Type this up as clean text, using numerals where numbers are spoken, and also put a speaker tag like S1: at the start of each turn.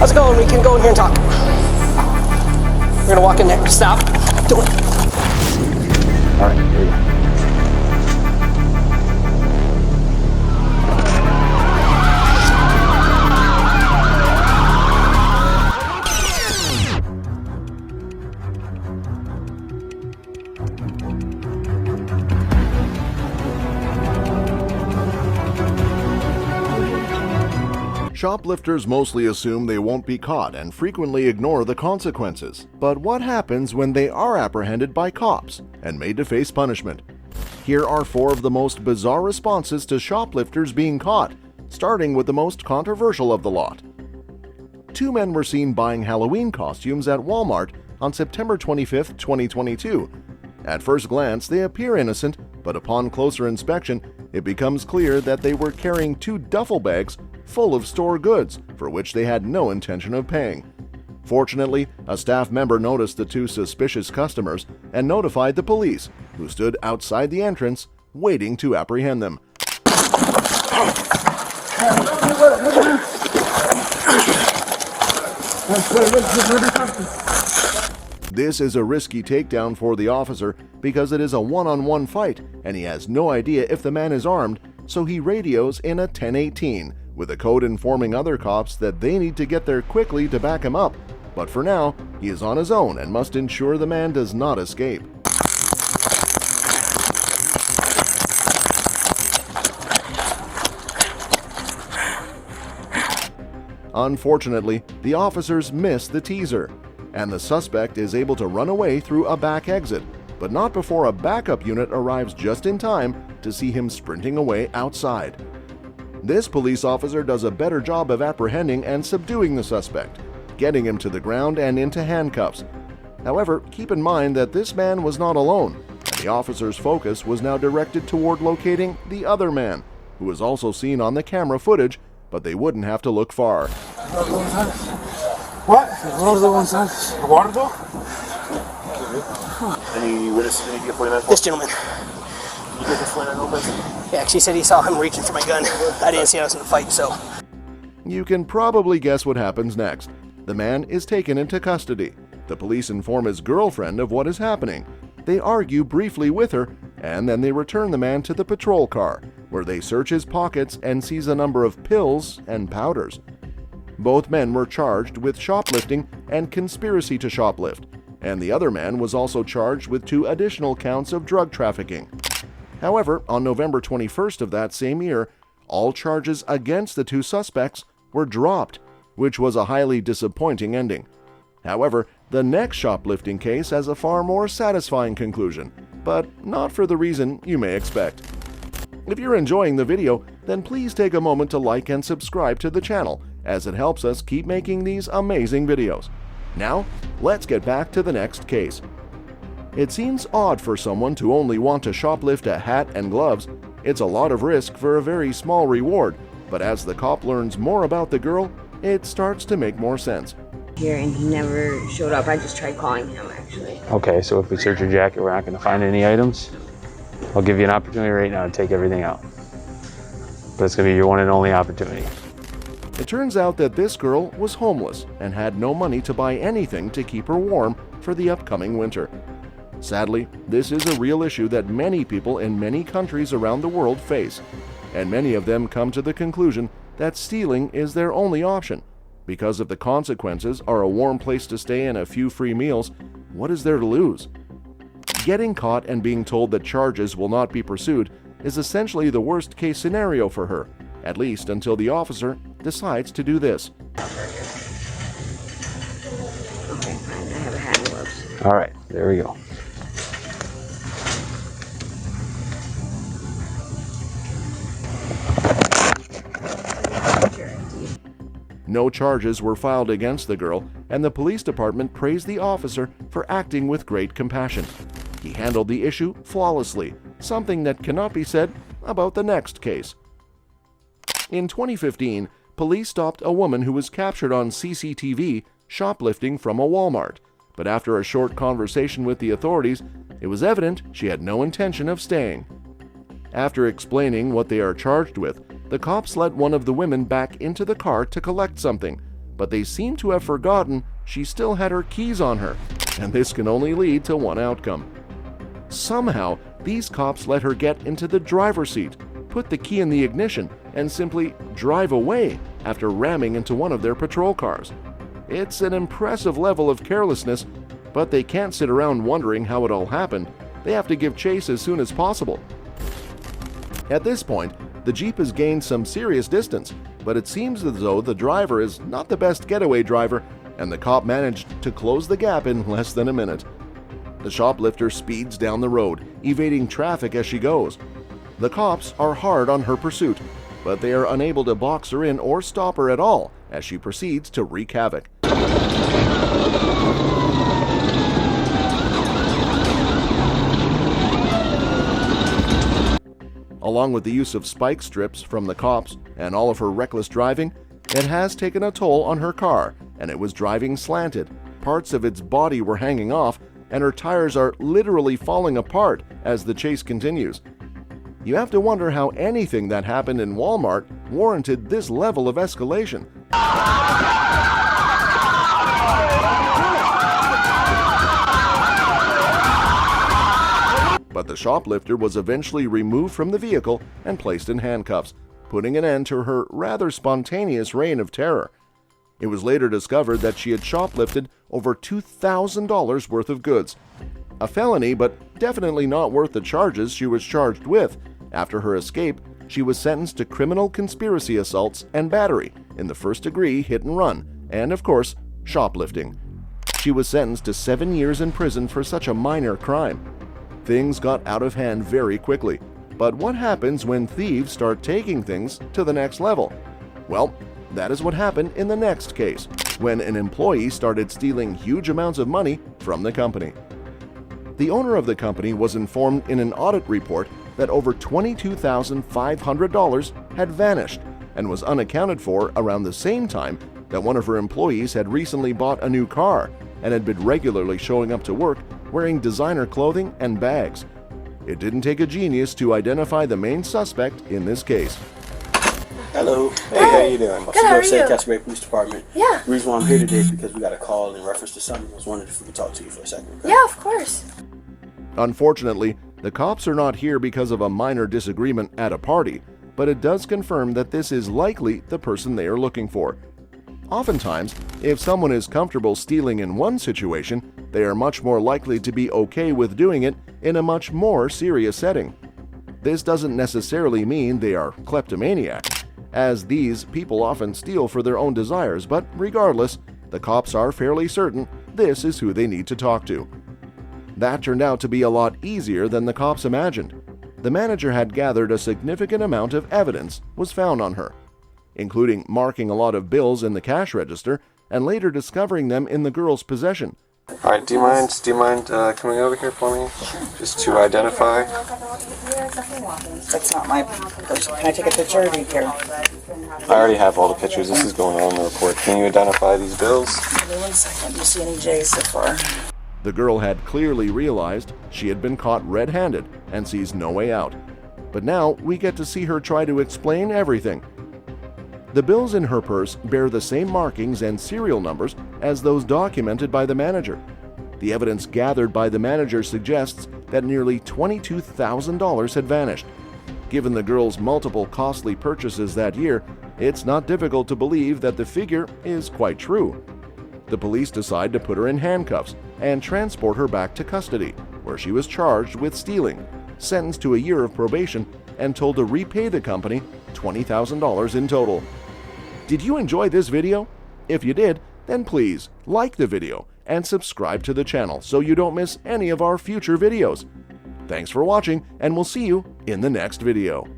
S1: Let's go and we can go in here and talk. We're gonna walk in there. Stop. Do it.
S2: All right, here we go.
S3: Shoplifters mostly assume they won't be caught and frequently ignore the consequences. But what happens when they are apprehended by cops and made to face punishment? Here are 4 of the most bizarre responses to shoplifters being caught, starting with the most controversial of the lot. 2 men were seen buying Halloween costumes at Walmart on September 25, 2022. At first glance, they appear innocent, but upon closer inspection, it becomes clear that they were carrying 2 duffel bags full of store goods, for which they had no intention of paying. Fortunately, a staff member noticed the 2 suspicious customers and notified the police, who stood outside the entrance, waiting to apprehend them. This is a risky takedown for the officer because it is a one-on-one fight, and he has no idea if the man is armed, so he radios in a 1018, with a code informing other cops that they need to get there quickly to back him up. But for now, he is on his own and must ensure the man does not escape. Unfortunately, the officers miss the teaser, and the suspect is able to run away through a back exit, but not before a backup unit arrives just in time to see him sprinting away outside. This police officer does a better job of apprehending and subduing the suspect, getting him to the ground and into handcuffs. However, keep in mind that this man was not alone, and the officer's focus was now directed toward locating the other man, who was also seen on the camera footage, but they wouldn't have to look far.
S4: What? Eduardo?
S2: Any witnesses that you get 49 for?
S1: This gentleman.
S2: You get the 49 open?
S1: Yeah, she said he saw him reaching for my gun. I didn't see I was in a fight, so.
S3: You can probably guess what happens next. The man is taken into custody. The police inform his girlfriend of what is happening. They argue briefly with her, and then they return the man to the patrol car, where they search his pockets and seize a number of pills and powders. Both men were charged with shoplifting and conspiracy to shoplift, and the other man was also charged with 2 additional counts of drug trafficking. However, on November 21st of that same year, all charges against the 2 suspects were dropped, which was a highly disappointing ending. However, the next shoplifting case has a far more satisfying conclusion, but not for the reason you may expect. If you're enjoying the video, then please take a moment to like and subscribe to the channel, as it helps us keep making these amazing videos. Now, let's get back to the next case. It seems odd for someone to only want to shoplift a hat and gloves. It's a lot of risk for a very small reward, but as the cop learns more about the girl, it starts to make more sense.
S5: Here and he never showed up. I just tried calling him, actually.
S2: Okay, so if we search your jacket, we're not going to find any items. I'll give you an opportunity right now to take everything out. But it's going to be your one and only opportunity.
S3: It turns out that this girl was homeless and had no money to buy anything to keep her warm for the upcoming winter. Sadly, this is a real issue that many people in many countries around the world face, and many of them come to the conclusion that stealing is their only option. Because if the consequences are a warm place to stay and a few free meals, what is there to lose? Getting caught and being told that charges will not be pursued is essentially the worst case scenario for her, at least until the officer decides to do this.
S5: Okay, fine. I have a hat and gloves.
S2: All right, there we go.
S3: No charges were filed against the girl, and the police department praised the officer for acting with great compassion. He handled the issue flawlessly, something that cannot be said about the next case. In 2015, police stopped a woman who was captured on CCTV shoplifting from a Walmart, but after a short conversation with the authorities, it was evident she had no intention of staying. After explaining what they are charged with, the cops let one of the women back into the car to collect something, but they seem to have forgotten she still had her keys on her, and this can only lead to one outcome. Somehow, these cops let her get into the driver's seat, put the key in the ignition, and simply drive away after ramming into one of their patrol cars. It's an impressive level of carelessness, but they can't sit around wondering how it all happened. They have to give chase as soon as possible. At this point, the Jeep has gained some serious distance, but it seems as though the driver is not the best getaway driver, and the cop managed to close the gap in less than a minute. The shoplifter speeds down the road, evading traffic as she goes. The cops are hard on her pursuit, but they are unable to box her in or stop her at all as she proceeds to wreak havoc. Along with the use of spike strips from the cops and all of her reckless driving, it has taken a toll on her car, and it was driving slanted. Parts of its body were hanging off, and her tires are literally falling apart as the chase continues. You have to wonder how anything that happened in Walmart warranted this level of escalation. But the shoplifter was eventually removed from the vehicle and placed in handcuffs, putting an end to her rather spontaneous reign of terror. It was later discovered that she had shoplifted over $2,000 worth of goods. A felony, but definitely not worth the charges she was charged with. After her escape, she was sentenced to criminal conspiracy assaults and battery in the first-degree hit and run, and of course, shoplifting. She was sentenced to 7 years in prison for such a minor crime. Things got out of hand very quickly, but what happens when thieves start taking things to the next level? Well, that is what happened in the next case, when an employee started stealing huge amounts of money from the company. The owner of the company was informed in an audit report that over $22,500 had vanished and was unaccounted for around the same time that one of her employees had recently bought a new car and had been regularly showing up to work wearing designer clothing and bags. It didn't take a genius to identify the main suspect in this case.
S6: Hello. Hey, how you doing?
S5: Good, how are you?
S6: Casper Police Department.
S5: Yeah.
S6: The reason why I'm here today is because we got a call in reference to something. I was wondering if we could talk to you for a second. Okay?
S5: Yeah, of course.
S3: Unfortunately, the cops are not here because of a minor disagreement at a party, but it does confirm that this is likely the person they are looking for. Oftentimes, if someone is comfortable stealing in one situation, they are much more likely to be okay with doing it in a much more serious setting. This doesn't necessarily mean they are kleptomaniacs, as these people often steal for their own desires, but regardless, the cops are fairly certain this is who they need to talk to. That turned out to be a lot easier than the cops imagined. The manager had gathered a significant amount of evidence was found on her, including marking a lot of bills in the cash register and later discovering them in the girl's possession.
S7: All right, do you mind coming over here for me? Just to identify?
S8: That's not my person. Can I take a picture or do you care?
S7: I already have all the pictures. This is going on in the report. Can you identify these bills?
S8: Give me 1 second. Do you see any J's so far?
S3: The girl had clearly realized she had been caught red-handed and sees no way out. But now we get to see her try to explain everything. The bills in her purse bear the same markings and serial numbers as those documented by the manager. The evidence gathered by the manager suggests that nearly $22,000 had vanished. Given the girl's multiple costly purchases that year, it's not difficult to believe that the figure is quite true. The police decide to put her in handcuffs and transport her back to custody, where she was charged with stealing, sentenced to a year of probation, and told to repay the company $20,000 in total. Did you enjoy this video? If you did, then please like the video and subscribe to the channel so you don't miss any of our future videos. Thanks for watching, and we'll see you in the next video.